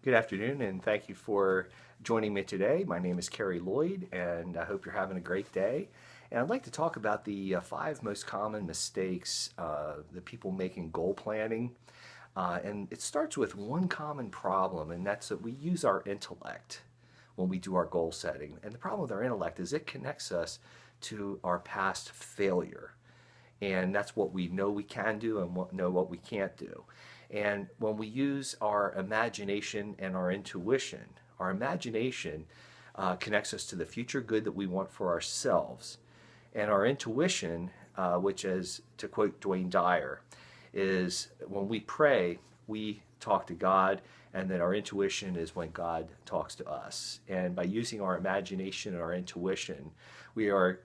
Good afternoon, and thank you for joining me today. My name is Kerry Lloyd, and I hope you're having a great day. And I'd like to talk about the five most common mistakes that people make in goal planning. And it starts with one common problem, and that's that we use our intellect when we do our goal setting. And the problem with our intellect is it connects us to our past failure, and that's what we know we can do and know what we can't do. And when we use our imagination and our imagination connects us to the future good that we want for ourselves. And our intuition, which is, to quote Dwayne Dyer, is when we pray, we talk to God, and then our intuition is when God talks to us. And by using our imagination and our intuition, we are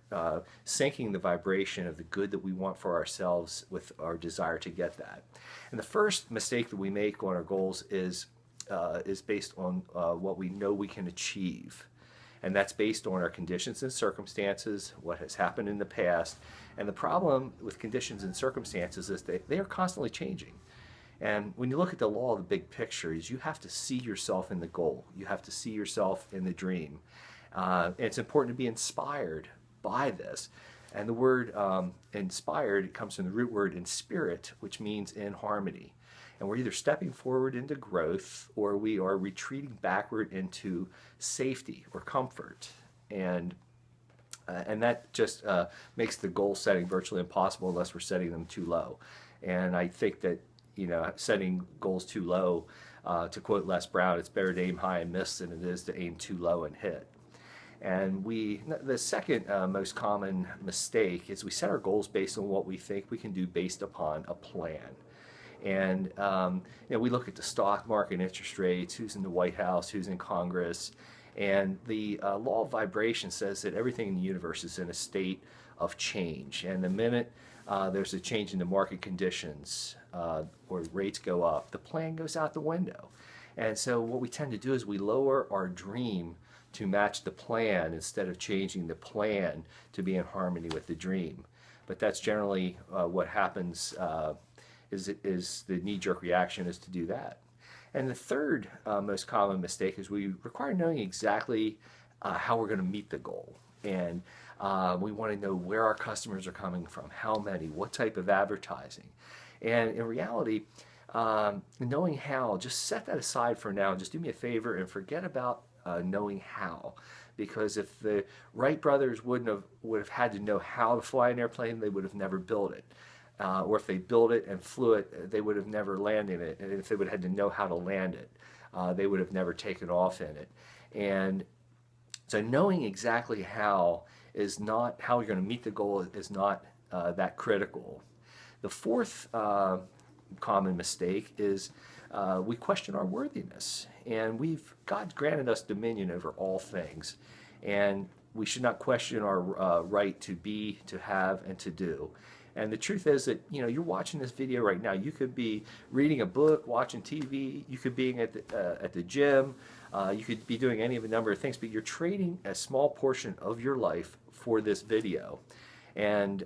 syncing the vibration of the good that we want for ourselves with our desire to get that. And the first mistake that we make on our goals is based on what we know we can achieve. And that's based on our conditions and circumstances, what has happened in the past. And the problem with conditions and circumstances is they are constantly changing. And when you look at the law of the big picture, is you have to see yourself in the goal. You have to see yourself in the dream. And it's important to be inspired by this. And the word inspired comes from the root word in spirit, which means in harmony. And we're either stepping forward into growth or we are retreating backward into safety or comfort. And that just makes the goal setting virtually impossible unless we're setting them too low. And I think that setting goals too low, to quote Les Brown, it's better to aim high and miss than it is to aim too low and hit. And the second most common mistake is we set our goals based on what we think we can do based upon a plan. And we look at the stock market, interest rates, who's in the White House, who's in Congress, and the law of vibration says that everything in the universe is in a state of change. And the minute there's a change in the market conditions or rates go up, the plan goes out the window. And so what we tend to do is we lower our dream to match the plan instead of changing the plan to be in harmony with the dream. But that's generally what happens. Is the knee-jerk reaction is to do that. And the third most common mistake is we require knowing exactly how we're going to meet the goal. And we want to know where our customers are coming from, how many, what type of advertising. And in reality, knowing how, just set that aside for now. Just do me a favor and forget about knowing how. Because if the Wright brothers would have had to know how to fly an airplane, they would have never built it. Or if they built it and flew it, they would have never landed it. And if they would have had to know how to land it, they would have never taken off in it. And so knowing exactly how is not, how you're going to meet the goal is not that critical. The fourth common mistake is we question our worthiness. And God's granted us dominion over all things. And we should not question our right to be, to have, and to do. And the truth is that you're watching this video right now. You could be reading a book, watching TV. You could be at the gym. You could be doing any of a number of things. But you're trading a small portion of your life for this video. And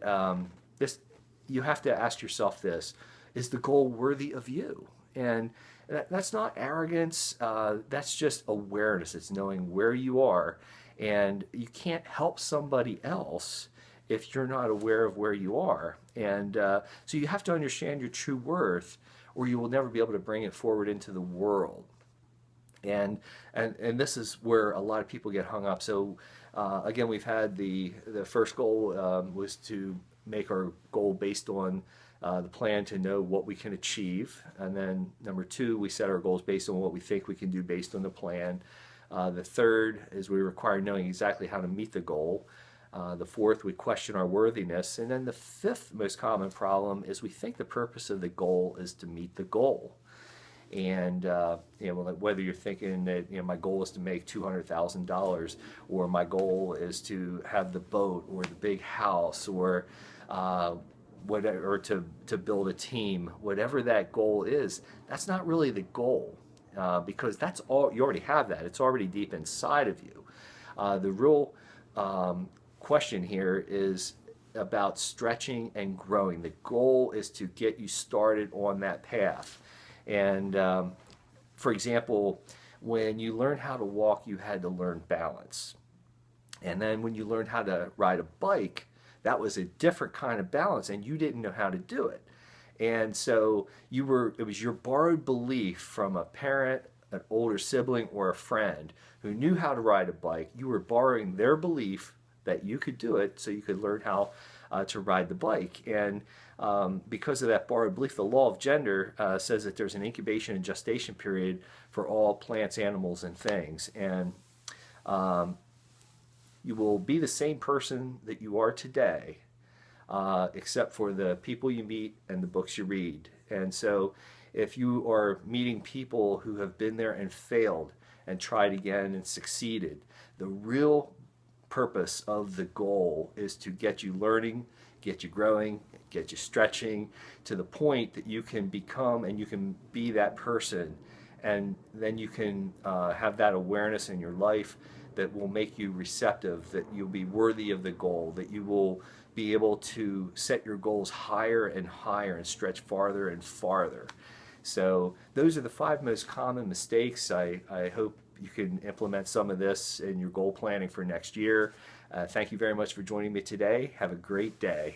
you have to ask yourself this: is the goal worthy of you? And that's not arrogance. That's just awareness. It's knowing where you are, and you can't help somebody else if you're not aware of where you are. And so you have to understand your true worth, or you will never be able to bring it forward into the world. And this is where a lot of people get hung up. So again, we've had the first goal was to make our goal based on the plan to know what we can achieve. And then number two, we set our goals based on what we think we can do based on the plan. The third is we require knowing exactly how to meet the goal. The fourth, we question our worthiness. And then the fifth most common problem is we think the purpose of the goal is to meet the goal. And whether you're thinking that my goal is to make $200,000, or my goal is to have the boat or the big house, or whatever, or to build a team, whatever that goal is, that's not really the goal, because that's all you already have. That it's already deep inside of you. The real question here is about stretching and growing. The goal is to get you started on that path. And for example, When you learned how to walk, you had to learn balance. And then when you learned how to ride a bike, that was a different kind of balance, and you didn't know how to do it. And so it was your borrowed belief from a parent, an older sibling, or a friend who knew how to ride a bike. You were borrowing their belief that you could do it so you could learn how to ride the bike. And because of that borrowed belief, the law of gender says that there's an incubation and gestation period for all plants, animals, and things. And you will be the same person that you are today, except for the people you meet and the books you read. And so if you are meeting people who have been there and failed and tried again and succeeded, the real purpose of the goal is to get you learning, get you growing, get you stretching to the point that you can become and you can be that person. And then you can have that awareness in your life that will make you receptive, that you'll be worthy of the goal, that you will be able to set your goals higher and higher and stretch farther and farther. So those are the 5 most common mistakes. I hope you can implement some of this in your goal planning for next year. Thank you very much for joining me today. Have a great day.